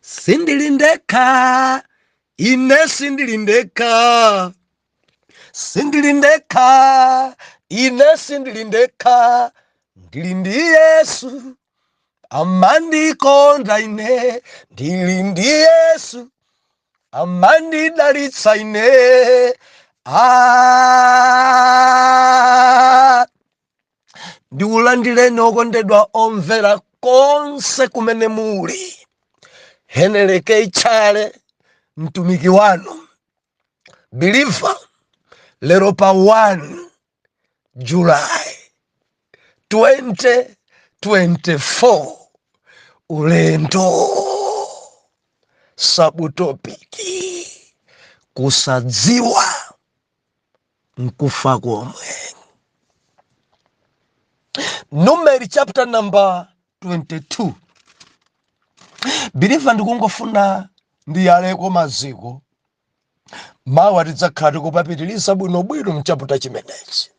Sindilindeka, ine sindilindeka. Sindilindeka, ine sindilindeka. Ndilindi Yesu, amandikonda ine. Ndilindi Yesu, amandidalitsa ine. Ndiulandileni okondedwa omvera konse kumene muli. Heneleke Ichale, mtumiki wanu, believer, lero pa 1 July 2024, ulendo sabutopiki, kusadziwa nkufa komwe. Numeri chapter number 22. Believer ndikungofuna ndiyaleko maziko mawu tidzakhala tikupapitiliza bwinobwino mchaputa chimenechi.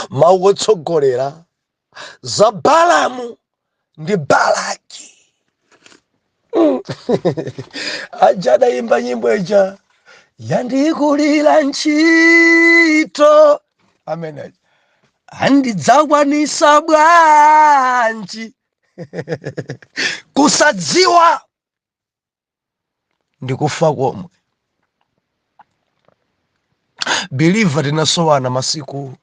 Mawu otsogolera za Balamu ndi Balaki. Aja adayimba nyimbo ija yandikulira ntchito amene andidzakwanisa bwanji. Kusadziwa ndikufa komwe. Believer tinasowana masiku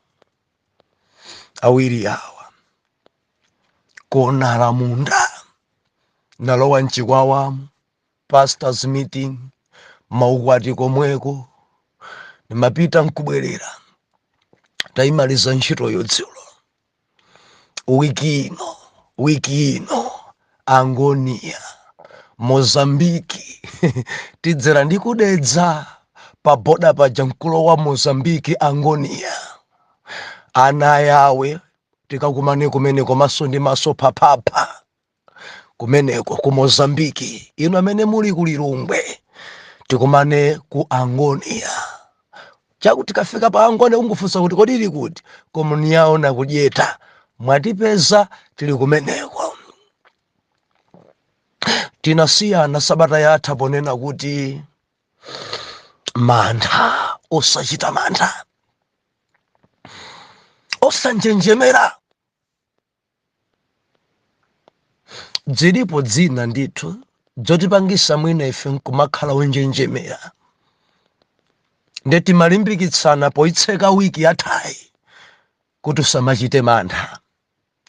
awiri awa. Kuonala munda nalowa mchikwawamu, pastors meeting, maukwati komweko, nimapita nkubwerera. Tayimaliza ntchito yodzulo. Wiki ino Angonia, Mozambiki. Tidzera ndikudedza pa boda pa jankulo wa Mozambiki Angonia. Ana yawe tikakumane kumeneko maso ndi maso papapa. Kumeneko ku Mozambiki. Ino amene muli kulilungwe tikumane ku Angonia. Chakuti tikafika pa Angonia ungufunsa kuti kodi ili kuti komuni yawo na kudyeta. Mwatipeza tili kumeneko. Tinasiyana sabata yatha ponena kuti mantha, osachita mantha, osanjenjemera. Dzilipo dzina ndithu dzotipangisa mwina ife nkumakhala onjenjemera. Ndeti malimbikitsana poitseka wiki yathayi kuti usamachite mantha.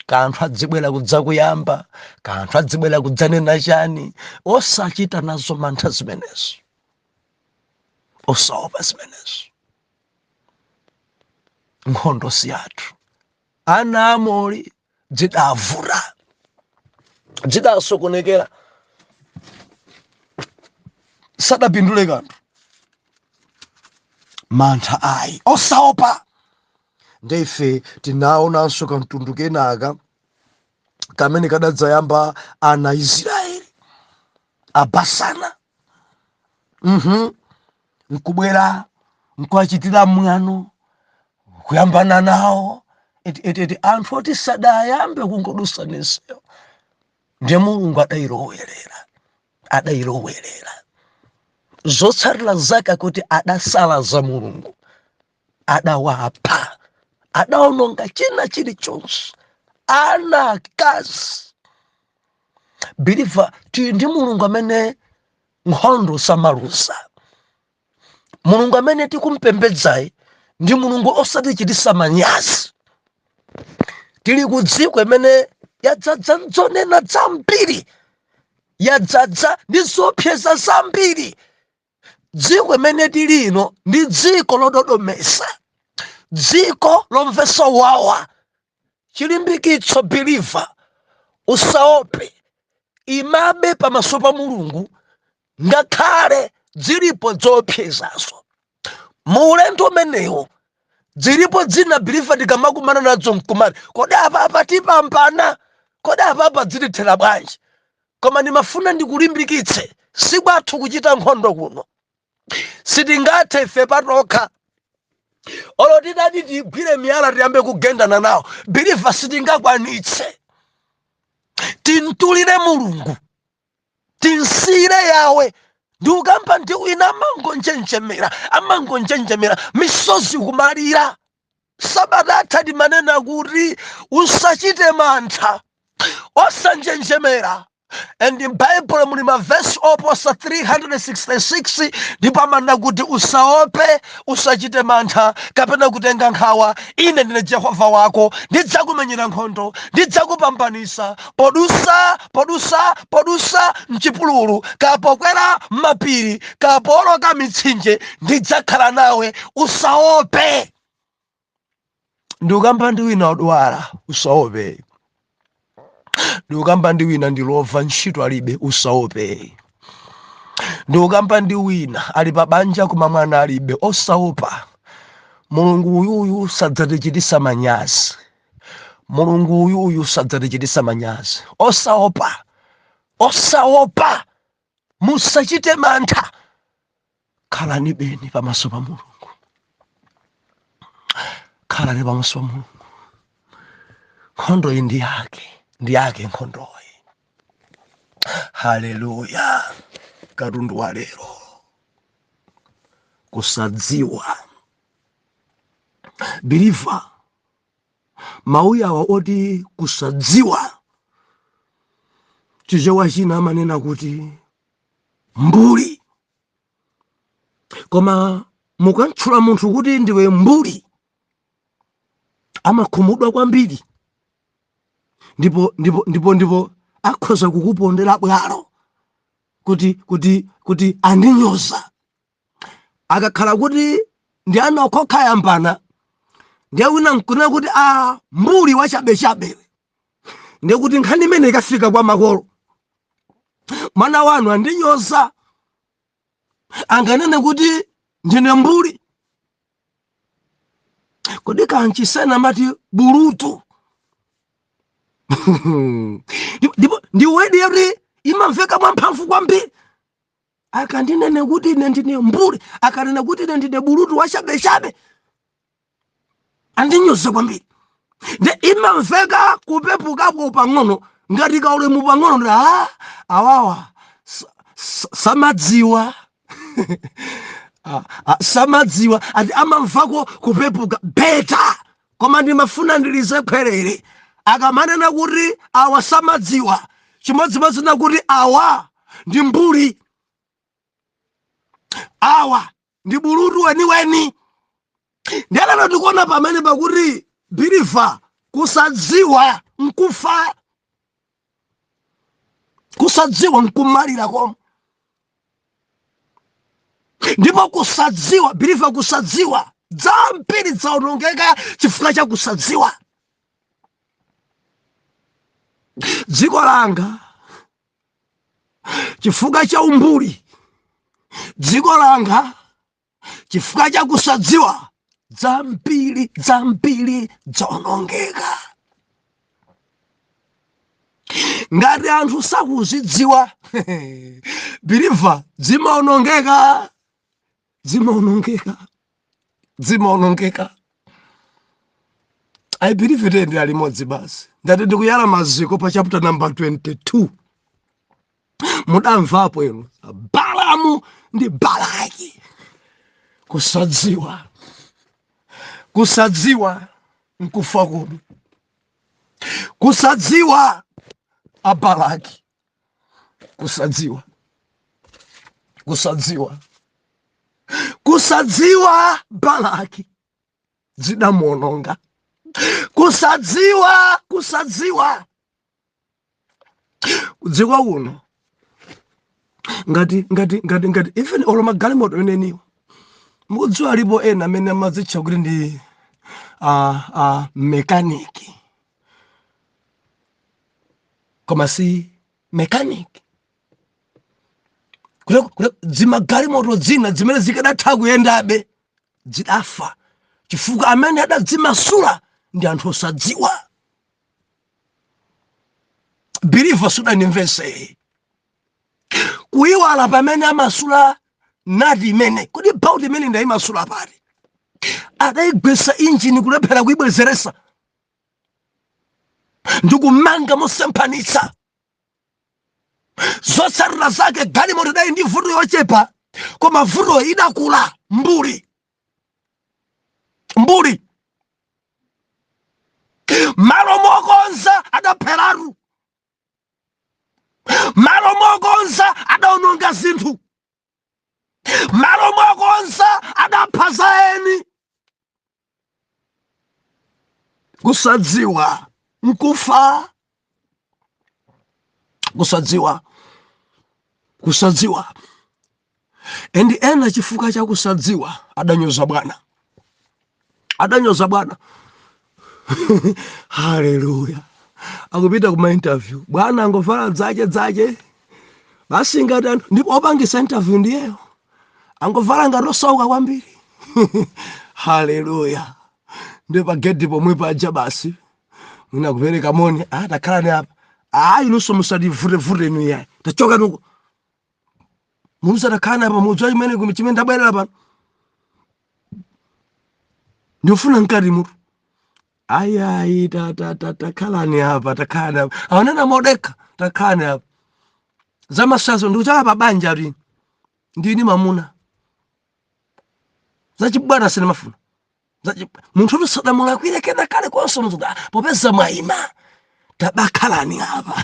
Kanthu adzibwera kudzakuyamba, kanthu adzibwera kudzanena chani, osachita nazo mantha zimenezo. Osaopa zimenezo. Nkhondo siyathu. Ana amoli dzidavura, dzidasokonekera, sadapindule kanthu. Mantha ayi, osaopa. Ndeife tinaonanso kamtundu kenaka kamene kadadzayamba ana Israeli abasana. Nkubwera nkuachitira mwano kuyambana nawo eti anthu oti sadayambe kungodusaneseyo. Ndiye Mulungu adayilowerera. Zotsatira zake kuti adasala za Mulungu, adawapha, adaononga china chilichonse, ana akazi. Believer tili ndi Mulungu amene nkhondo samaluza. Mulungu amene tikumpembedzayi ndi Mulungu osatichitisa manyazi. Tili ku dziko imene yadzadza nzonena zambiri, yadzadza ndi zopseza zambiri. Dziko imene tilino ndi dziko lododomesa, dziko lomvesa wawa. Chilimbikitso believer, usaope, imabe pamaso pa Mulungu ngakhale dzilipo zopsezazo. Mulendo umenewo dzilipo dzina believer tikamakumana nadzo mkumani, kodi apa tipambana, kodi apa dzilithera bwanji. Koma ndimafuna ndikulimbikitse, sikwathu kuchita nkhondo kuno. Sitingathe ife patokha. Olo tidati tigwire miyala tiyambe kugendana nawo, believer sitingakwanitse. Tintulire Mulungu, tinsire yawe ndiukamba ndi wina amangonjenjemera misozi kumalira. Sabata ndimanena kuti usachite mantha, osanjenjemera. And in Bible muli verse oposa 366 ndipo amanena kuti usaope, usachite mantha kapena kutenga nkhawa, ine ndine Yehova wako, ndidzakumenyera nkhondo, ndidzakupambanisa podusa mchipululu, kapokwera mapiri, kapoloka mitsinje, ndidzakhala nawe, usaope. Ndikamba ndi wina odwala, usaope. Ndikamba ndi wina ndilova ntchito alibe, usaope. Ndikamba ndi wina ali pa banja koma mwana alibe, osaopa. Mulungu uyuyu sadzatichitisa manyazi. Mulungu uyuyu sadzatichitisa manyazi. Osaopa. Musachite mantha. Khalani beni pamaso pa Mulungu. Khalani pamaso pa Mulungu. Nkhondo iyi ndi yake nkhondoyi. Haleluya. Katundu wa lero kusadziwa. Believer, mawu yawa oti kusadziwa chichewa china amanena kuti mbuli. Koma mukantchula munthu kuti ndiwe mbuli, amakhumudwa kwambiri. Ndipo akhoza kukupondera bwalo kuti andinyoza. Akakhala kuti ndi ana okhokha yambana, ndiye wina nkunena kuti mbuli wachabechabe. Ndiye kuti nkhani imene ikafika kwa makolo, mwana wanu andinyoza, anganene kuti ndine mbuli. Kodi kanchisena mati bulutu. Ndi wedi yoti imamveka mwamphamvu kwambiri. Akandinene kuti ine ndine mbuli, akanena kuti ine ndine bulutu wachabechabe, andinyoza kwambiri. Nde imamveka kupepukapo pang'ono, ngati kaulemu pang'ono ndi awawa samadziwa. Samadziwa ati amamvako kupepuka beta. Koma ndimafuna ndilize khwerere. Akamanena kuti awa samadziwa, chimodzimodzi na kuti awa ndi mbuli, awa ndi bulutu weniweni. Ndiyalero tikuona pamene pakuti believer kusadziwa nkufa, kusadziwa nkumalira koma. Ndipo kusadziwa, believer kusadziwa, dzambiri dzaonongeka chifukwa cha kusadziwa. Dziko langa chifukwa cha umbuli, dziko langa chifukwa cha kusadziwa, dzambiri dzaonongeka. Ngati anthu sakuzidziwa, believer zimaonongeka. I believe it ndi alimodzi basi. Ndati ndikuyala maziko pa chapter number 22. Mudamvapo ino Balamu ndi Balaki. Kusadziwa nkufa kuno. Kusadziwa Balaki. Kusadziwa Balaki zidamuononga. Kusadziwa dziko uno ngati even oloma galimoto eneniwo mukudziwa alipo ena amene amadzitcha kuti ndi mekaniki, koma si mekaniki. Kule zimagalimoto zina zimene zikadatha kuyendabe zidafa chifukwa amene adadzimasula ndi anthu osadziwa. Believer sudanimvese kuyiwala pamene amasula nati imene kuti bauti imene ndayimasula pati adayigwesa injini kulephera kuyibwezeresa ndikumanga mosemphanitsa. zotsatira zake galimoto idali ndi vuto yochepa, koma vuto idakula. Mbuli malo mokonza adapheratu, malo mokonza adaononga zinthu, malo mokonza adapha zaeni. Kusadziwa nkufa, kusadziwa. Endi ena chifukwa cha kusadziwa adanyoza Bwana. Haleluya. Akupita kuma interview, Bwana angovala dzache basi ngati ndipo opangisa interview ndiyeyo angovala ngati osauka kwambiri. Haleluya. Ndipo gedi pomwe paja basi mwina kupereka moni, takhala ni apa, inuso musadivute inu yayi, tachoka nuko musadakhala apa mudzwa chimene ndabwerera pano ndifuna nkati mutu. Ayayi takhalani apa, aonena modeka, takhalani apa. Zamasazo ndikuchaka pa banja lini ndini mamuna zachibwana sine mafuna munthu usadamulakwire kena kale konso mzuda popeza mwaima tabakhalani apa.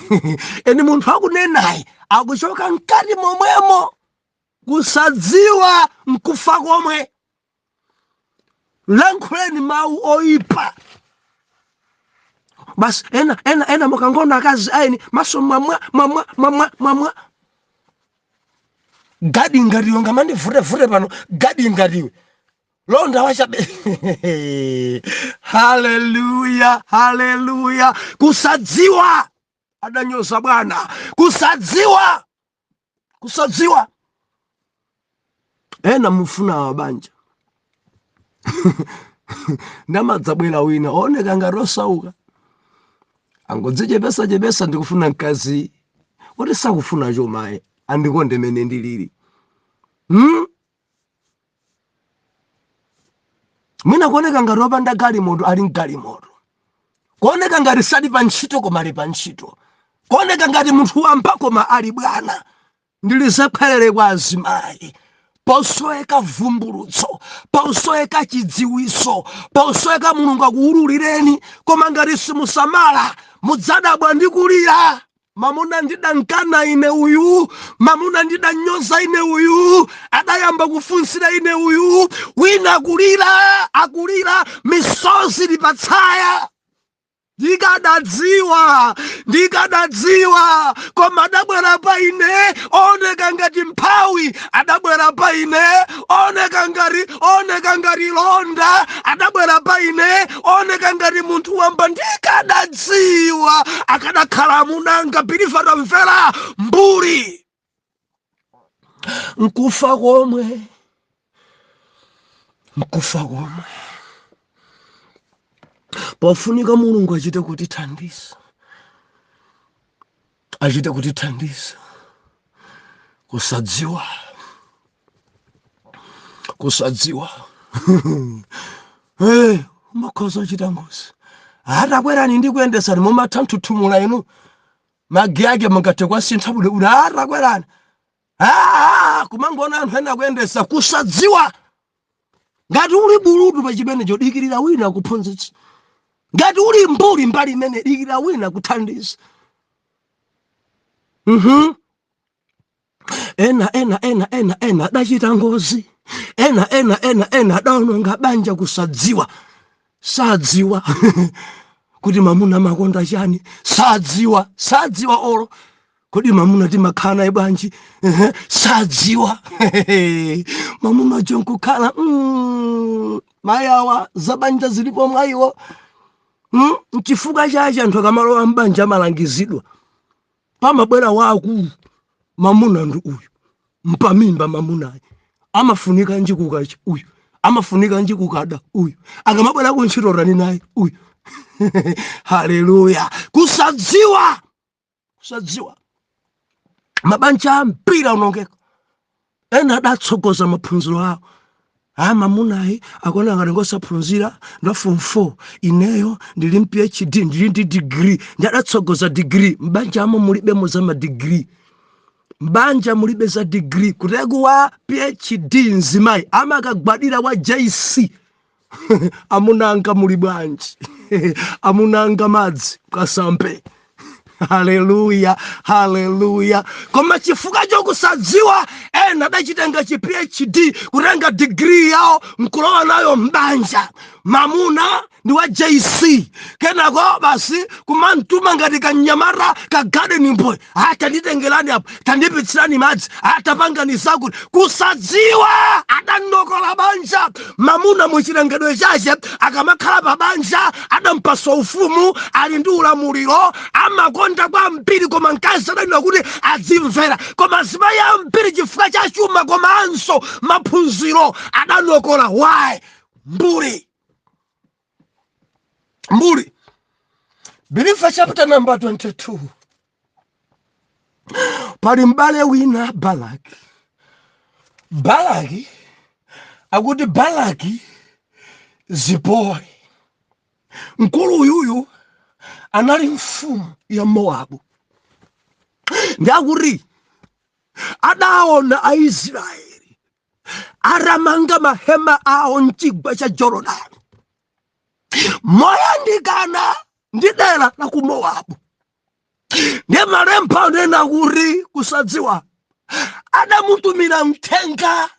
Eni munthu akunenayi akuchoka nkati momwemo. Kusadziwa nkufa komwe. Lankhuleni mawu oyipa. Basi ena mukangona akazi aini maso mamwa gadi ngariwe ngamandi vure pano, gadi ngariwe londa wachabe. Haleluya. Kusadziwa adanyoza Bwana. Kusadziwa ena mufuna wabanja namadzabwera wina oneka ngati osauka, angodzichepesa ndikufuna mkazi oti sakufuna chomaye andikonde mene ndilili. Mwina kuoneka ngati wopanda galimoto ali mgalimoto, kuoneka ngati sali pa ntchito koma ali pa ntchito, kuoneka ngati munthu wamba koma ali bwana. Ndilizakhalere kwa azimayi pausoeka vumbulutso, pausoeka chidziwiso, pausoeka Mulungu akuwululireni, koma ngati simusamala mudzadabwa ndi kulira. Mamuna ndidankana ine uyu, mamuna ndidanyoza ine uyu, adayamba kufunsira ine uyu, wina akulira misozi lipatsaya. Ndikadadziwa koma adabwera pa ine oneka ngati mphawi, adabwera pa ine oneka ngati londa, adabwera pa ine oneka ngati munthu wamba. Ndikadadziwa akadakhala munanga bilifa tamvera mbuli. Nkufa komwe. Pafunika Mulungu achite kutithandiza. Kusadziwa. Umakhoza achita ngozi. Atakwerani ndikuyendesani mumathanthumula inu magi ake mungate kwasintha bule atakwerani. Kumangona anthu ena kuyendesa kusadziwa. Ngati uli bulutu pa chimene chodikirira wina kuphunzitsa, ngati uli mbuli mbali imene dikirira wina kuthandiza. Ena adachita ngozi, ena adaononga banja kusadziwa. Sadziwa kuti mamuna makonda chani, sadziwa olo kodi mamuna timakhala ibwanji, sadziwa. Mamuna jonkukhala mayawa zabanja zilipo mwayiwo. Chifukwa chache anthu akamalowa mbanja amalangizidwa. Pamabwera wakulu mamuna ndi uyu, mpamimba mamunayi amafunika njikukacha uyu, amafunika njikukada uyu, akamabwera kuntchito rani naye uyu. Haleluya. Kusadziwa. Mabanja ambiri unongeka. Ena adatsogoza maphunziro awo. Mamunayi akona ngati ngosaphunzira ndo form 4, ineyo ndili PhD, ndili ndi degree, ndadatsogoza degree. Mbanja amo mulibe muzama degree. mbanja mulibe za degree kutegu wa PhD nzimai ama kagwadira wa JC amunanga muli bwanji amunanga madzi kasampe. Haleluya, haleluya. Koma chifuka chokusadziwa ena adachitenga chi PhD kutenga degree yao mkulowa nayo mbanja mamuna ndi wa JC kenako basi kumantuma ngati kanyamara ka garden boy tanditengelani apo tandipitsirani madzi tapangani zakuti kusadziwa adandokola banja. Mamuna muchilengedwe chache akamakhala pa banja adampasa ufumu ali ndi ulamuliro amakonda kwa mpiri koma mkazi adanena kuti adzimvera koma zimayi ambiri chifukwa cha chuma komanso maphunziro adandokola. Why? Mbuli. Bilifa chapter number 22. Pali mbale wina Balaki. Balaki akuti Balaki Zipori. Mkulu yuyu anali mfumu ya Moabu. Ndakuri adaona Aisraeli aramanga mahema ao mchigwa cha Jorodani moyandikana ndi dera la ku Moabu. Ndiye malemba anena kuti kusadziwa adamutumira mthenga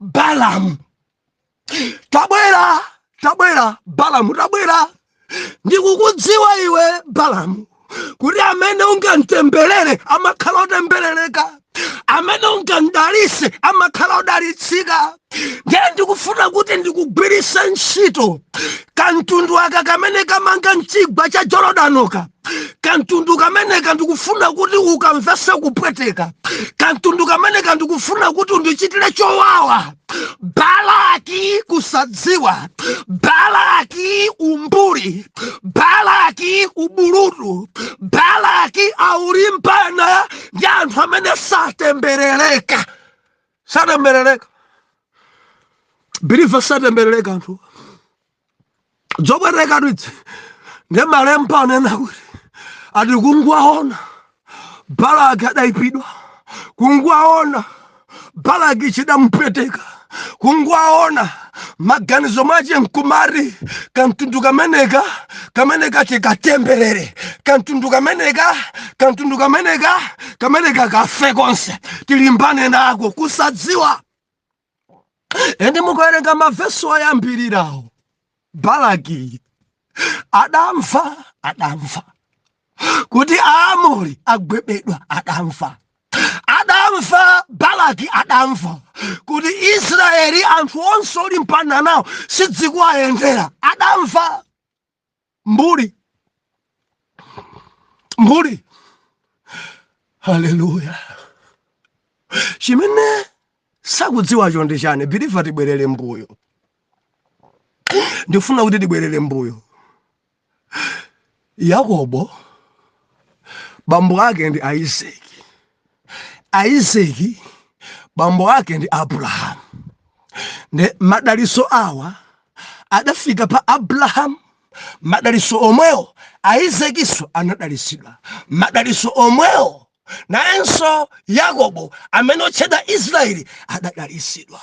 Balamu. Tabwera Balamu, tabwera ndikukudziwa iwe Balamu kuti amene unganitembelere amakhala otemberereka, amene ungandalise amakhala odalitsika. Ndiye ndikufuna kuti ndikugwiritse ntchito kantundu aka kamene kamanga mchigwa cha Jorodanoka. Kantundu kamene ndikufuna kuti ukamvese kupweteka. Kantundu kamene ndikufuna kuti undichitire chowawa. Balaki kusadziwa, Balaki umbuli, Balaki ubuludu, Balaki aulimbana ndi anthu amene satemberereka. Satemberereka. Believe satemberereka anthu. Zobwereka nditsi. Ndiye malemba anena kuti ati kungwaona Balaki adaipidwa, kungwaona Balaki chidamupweteka, kungwaona maganizo mache mkumari kantundu kameneka chikatemberere, kantundu kameneka kafe konse tilimbane nako kusadziwa. Ende mukawerenga maveso ayambirirawo Balaki adamva kuti Aamori agwebedwa, adamva Balaki adamva kuti Israeli anthu onse olimbana nawo sidzikuwayendera, adamva. Mbuli. Haleluya. Chimene sakudziwa chonde chane biliva tibwerere mbuyo. Ndifuna kuti tibwerere mbuyo. Yakobo bambo ake ndi Isaki bambo ake ndi Abraham. Ne madaliso awa adafika pa Abraham, madaliso omwewo Isakiso anadalisidwa, madaliso omwewo naenso Yakobo amene otchedwa Israeli adadalisidwa.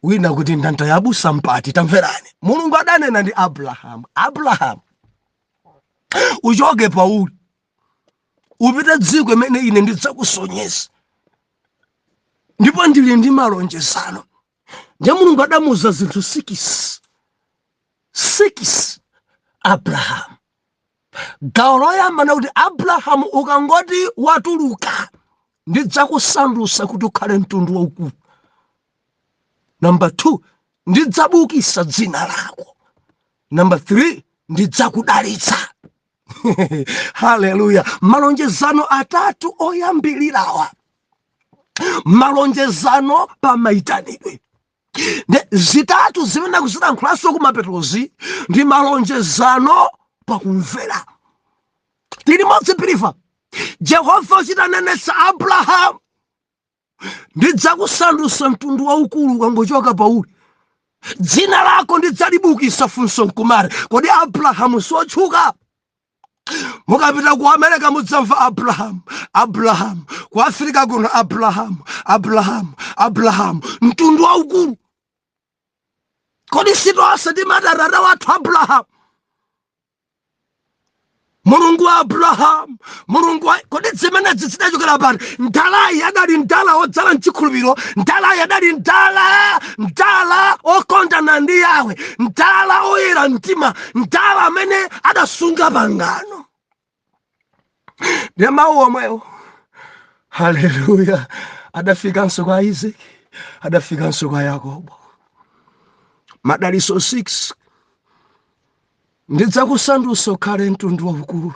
Wina kuti ndanta yabusa mpati tamverani. Mulungu adanena ndi Abraham uchoke pauli upite dziko imene ine ndidzakusonyeza ndipo ndili ndi malonjezano. Ndiye Mulungu adamuza zinthu 6 Abraham. Gawo loyamba nakuti Abraham ukangoti watuluka ndidzakusandutsa kuti ukhale mtundu waukulu. Number 2, ndidzabukisa dzina lako. Number 3, ndidzakudalitsa. Haleluya. Malonjezano atatu oyambilirawa. Malonjezano pa maitanidwe. Zitatu zimene kuzilankhulaso kumapetrozi ndi malonjezano pa kumvera. Tili modzi biliva. Jehova chitanenetsa Abraham ndidzakusandutsa mtundu waukulu ukangochoka pauli. Dzina lako ndidzalibukisa funso nkumare. Kodi Abrahamu sotchuka? mukapita ku America mudzamva Abraham, Abraham. Ku Africa kuno Abraham, Abraham, Abraham. Mtundu waukulu. Kodi sitwase ndi madarada wathu Abraham. Mulungu wa Abraham, Mulungu wa kodi zimene zidachokera pati. Ndalayi adali ndala odzala mchikhulupiriro, ndalayi adali ndala okondana ndi Yawe, ndala oyera mtima, ndala amene adasunga pangano. Ndiye mawu omwewo. Haleluya. Adafikanso kwa Isaac, adafikanso kwa Yakobo. Madaliso 6. Ndidzakusandutsa ukhale mtundu waukulu.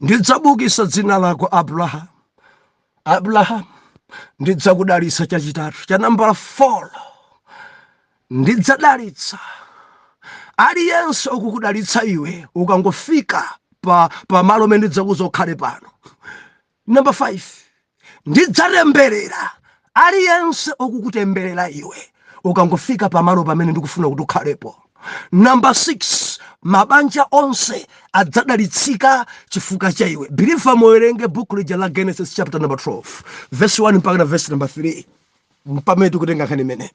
Ndidzabukitsa dzina lako Abraham. Abraham. Ndidzakudalitsa chachitatu. Cha number 4. Ndidzadalitsa aliyense okukudalitsa iwe ukangofika pa malo amene ndidzakuza ukhale pano. Number 5. Ndidzatemberera aliyense okukutemberera iwe ukangofika pa malo pamene ndikufuna kuti ukhalepo. Number 6. Mabanja onse adzadalitsika chifukwa cha iwe. Bilifa muwerenge buku lija la Genesis chapter number 12 verse 1 mpaka verse number 3. Mpamene tikutenga nkhani imene.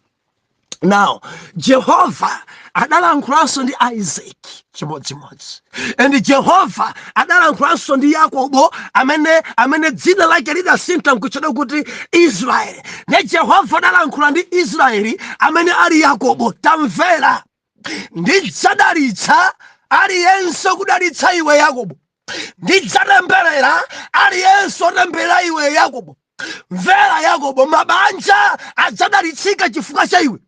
Now, Jehovah adalankhulaso ndi Isaac chimodzimodzi. And Jehovah adalankhulaso ndi Yakobo amene dzina lake lidasintha nkuchedwa kuti Israeli. Ne Jehovah adalankhula ndi Israeli amene ali Yakobo. Tamvera. Ndidzadalitsa aliyense kudalitsa iwe Yakobo. Ndidzatemberera aliyense otemberera iwe Yakobo. Mvera Yakobo, mabanja adzadalitsika chifukwa cha iwe.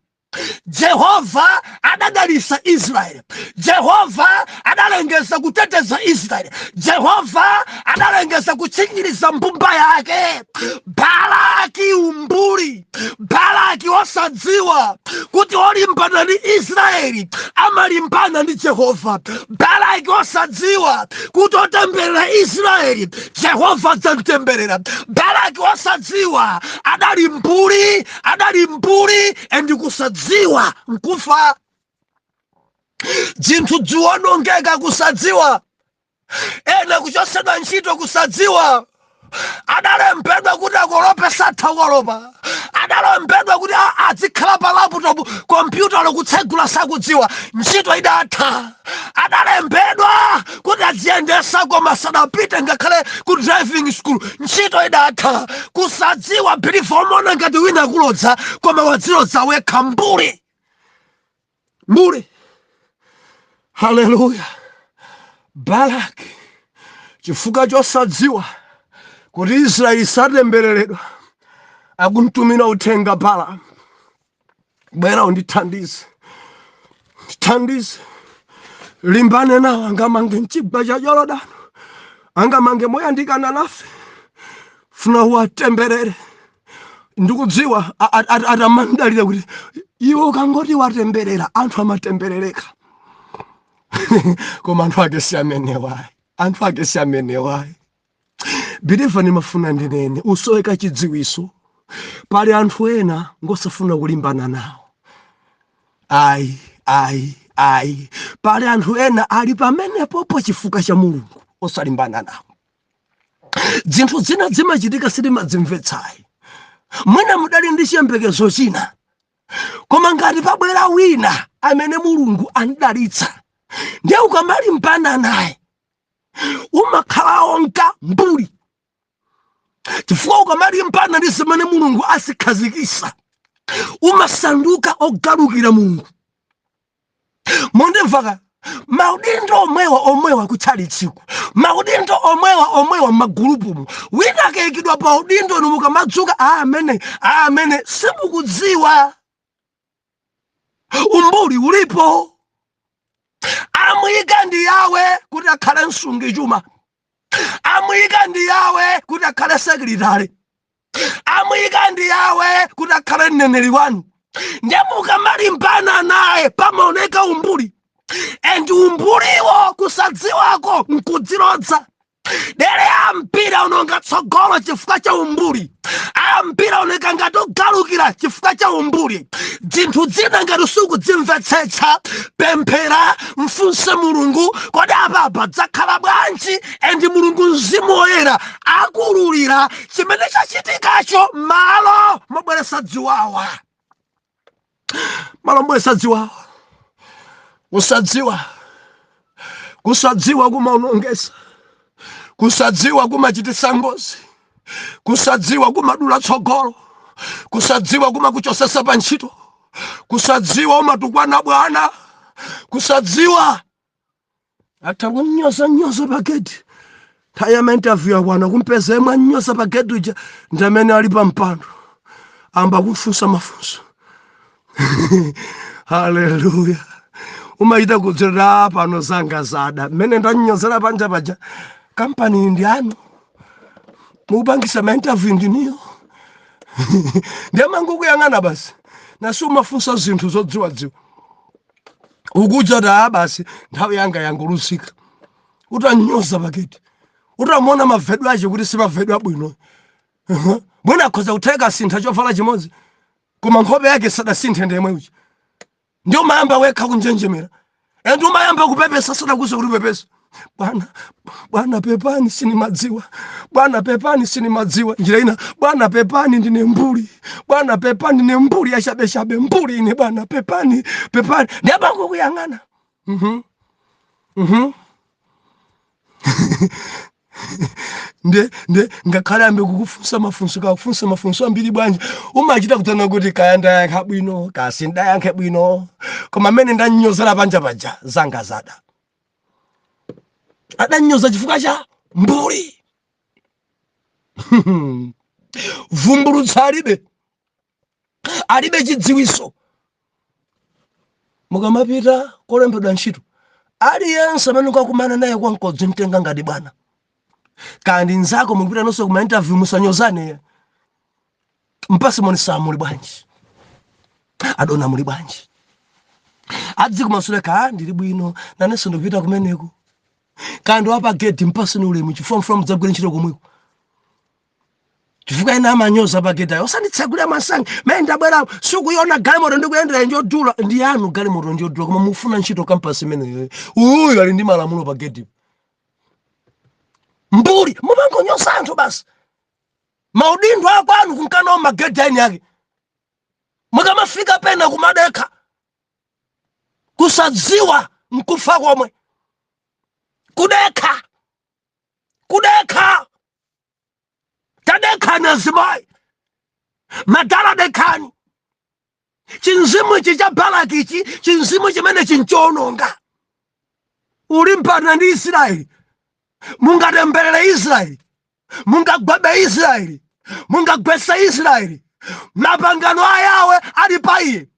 Jehova adadalitsa Israeli. Jehova adalengeza kuteteza Israeli. Jehova adalengeza kutsimikiza mbumba yake. Balaki umbuli. Balaki osadziwa kuti olimbana ndi Israeli amalimbana ndi Jehova. Balaki osadziwa kuti otemberera Israeli Jehova adzamtemberera. Balaki osadziwa adali mbuli and kusadziwa nkufa. Zinthu ziwonongeka kusadziwa. Ena kuchotsedwa ntchito kusadziwa. Adalembedwa kuti akolope sathakolopa. Adalembedwa kuti azikhala pa laptop kompyuta lokutsegula sakudziwa. Ntchito idatha. Adalembedwa kuti aziyendesa koma sadapite ngakhale ku driving school. Ntchito idatha. Kusadziwa bilifu omona ngati wina kulodza koma wadzilodza wekha mbuli. Mbuli. Hallelujah. Balaki chifukwa chosadziwa kuti Israeli satembereredwa akumtumira uthenga Balaam. Bwera undithandize. Thandize. Limbane nawo angamange mchigwa cha Yorodani. Angamange moyandikana nafe. Funa uwatemberere. Ndikudziwa atamandalira kuti iwe ukangoti watemberera anthu amatemberereka. Koma anthu ake si amenewayi. Anthu ake si amenewayi. Bilifa nimafuna ndinene usoweka chidziwiso. Pali anthu ena ngosafuna kulimbana nawo. Ai. Pali anthu ena ali pamenepo chifukwa cha Mulungu osalimbana nawo. Zinthu zina zimachitika sitimadzimvetsayi. Mwina mudali ndi chiyembekezo china. Koma ngati pabwera wina amene Mulungu anidalitsa, ndiye ukamalimbana naye umakhala onga mbuli. Chifukwa ukamalimbana ndi zimene Mulungu asikhazikisa umasanduka ogalukira Mulungu. Mondimvaka maudindo omwewa kuchali tsiku. Maudindo omwewa magulupumu. Wina akayikidwa pa udindo mukamadzuka amene simukudziwa. Umbuli ulipo. Amuyika ndi Yawe kuti akhale msungi chuma. Amuyika ndi Yawe kuti akhale sekretari. Amuyika ndi Yawe kuti akhale mneneri wanu. Ndiye mukamalimbana naye pamaoneka umbuli. And umbuliwo kusadziwako nkudzilodza. dere ampira unonga tsogolo chifukwa cha umbuli, ampira uneka ngati ugalukira chifukwa cha umbuli. Zinthu zina ngati sukudzimvetsetsa, pemphera, mfunse Mulungu kodi apa dzakhala bwanji, endi Mulungu Mzimu Woyera akululira chimene chachitikacho malo mobweretsa dziwawa. Malo mobweretsa dziwawa. Kusadziwa kumaonongesa, kusadziwa kumachititsa ngozi, kusadziwa kumadula tsogolo, kusadziwa kumakuchosesa pa ntchito, kusadziwa umatukwana bwana, kusadziwa ata kunyoza paketi. Tayama interview ya bwana kumpeza yemwe anyoza paketi uja ndamene ali pa mpando amba kufunsa mafunso. Haleluya. Umaita kudzera pano zanga zada mene ndanyozera panja paja kampani ndi anu mupangisa ma interview ndiniyo. Ndiamangu kuyang'ana basi nasu umafunsa zinthu zodziwadziwa ukuja da basi nthawi yanga yangulusika utanyoza paketi utamona mavedwa aje kuti simavedwa bwino. Bwana akhoza kutheka sintha chovala chimodzi koma nkhope yake sadasinthe ndemwe uchi. Ndio mayamba wekha kunjenjemera. Ende umayamba kupepesa sada kuza kuti pepesa. Bwana pepani sinimadziwa. Bwana pepani sinimadziwa. Njira ina bwana pepani ndine mbuli. Bwana pepani ndine mbuli ya shabe mbuli ine bwana pepani. Ndiye bangu kuyang'ana. Ngakhala ambe kukufunsa mafunso ambiri bwanji umachita kutana kuti kayanda yankha bwino kasinda yankhe bwino koma mene ndanyozera panja paja zanga zada adanyoza chifukwa cha mbuli. Vumbulutsa alibe chidziwiso. Mukamapita kolembedwa ntchito aliyense amene kwakumana naye kwankodzi mtenga ngati bwana kandi nzako mukupita nonse kuma interview musanyozane. Mpasi moni saa muli bwanji, adona muli bwanji, adzi kumasuleka ndili bwino nanenso ndipita kumeneko kandi wapa gate mpasi ni ulemu from dzagwira ntchito komweko chifukwa ina amanyoza pa gate osanditsegulira masangi mene ndabwera sukuyona galimoto ndikuyendera njodula ndi anu galimoto njodula koma mufuna ntchito campus imene uyu ali ndi malamulo pa gate. Mbuli mumangonyoza anthu basi maudindo akwanu kunkana mageti aini yake mukamafika pena kumadeka kusadziwa mkufa komwe kudeka tadeka nazimayi madala dekani chinzimu ichi cha Balaki ichi chinzimu chimene chinchononga ulimpana ndi Israeli. Mungatemberere Israeli, mungagwebe Israeli, mungagwesa Israeli. Mapangano ayawe ali pa iye.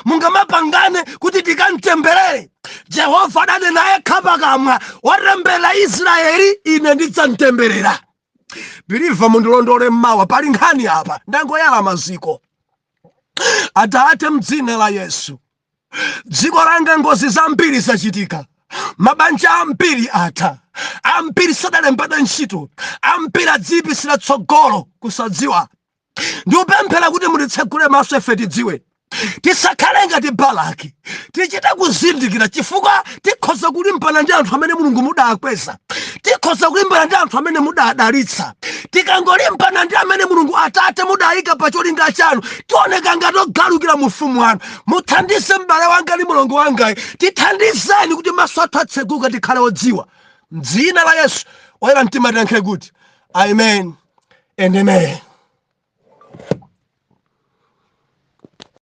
Mungamapangane kuti tikantemberere. Jehova adane naye kapakamwa watemberera Israeli ine ndidzatemberera. Biliva mundilondole mmawa pali nkhani apa ndangoyala maziko. Atate m'dzina la Yesu. Dziko langa ngozi zambiri zachitika. Mabanja ambiri atha, ambiri sadalembedwa ntchito, ambiri adziyipitsira tsogolo kusadziwa. Ndikupemphera kuti mutitsegule maso ife tidziwe. Tisakhale ngati Balaki, tichite kuzindikira chifukwa tikhoza kulimbana ndi anthu amene Mulungu mudakweza, tikhoza kulimbana ndi anthu amene mudadalitsa. Tikangolimbana ndi amene Mulungu Atate mudayika pa cholinga chanu tioneka ngati ogalukira mu ufumu wanu. Muthandize m'bale wanga ndi mlongo wangayi, tithandizeni kuti maso athu atseguka tikhale odziwa. M'dzina la Yesu oyera mtima tiyankhe kuti amen and amen.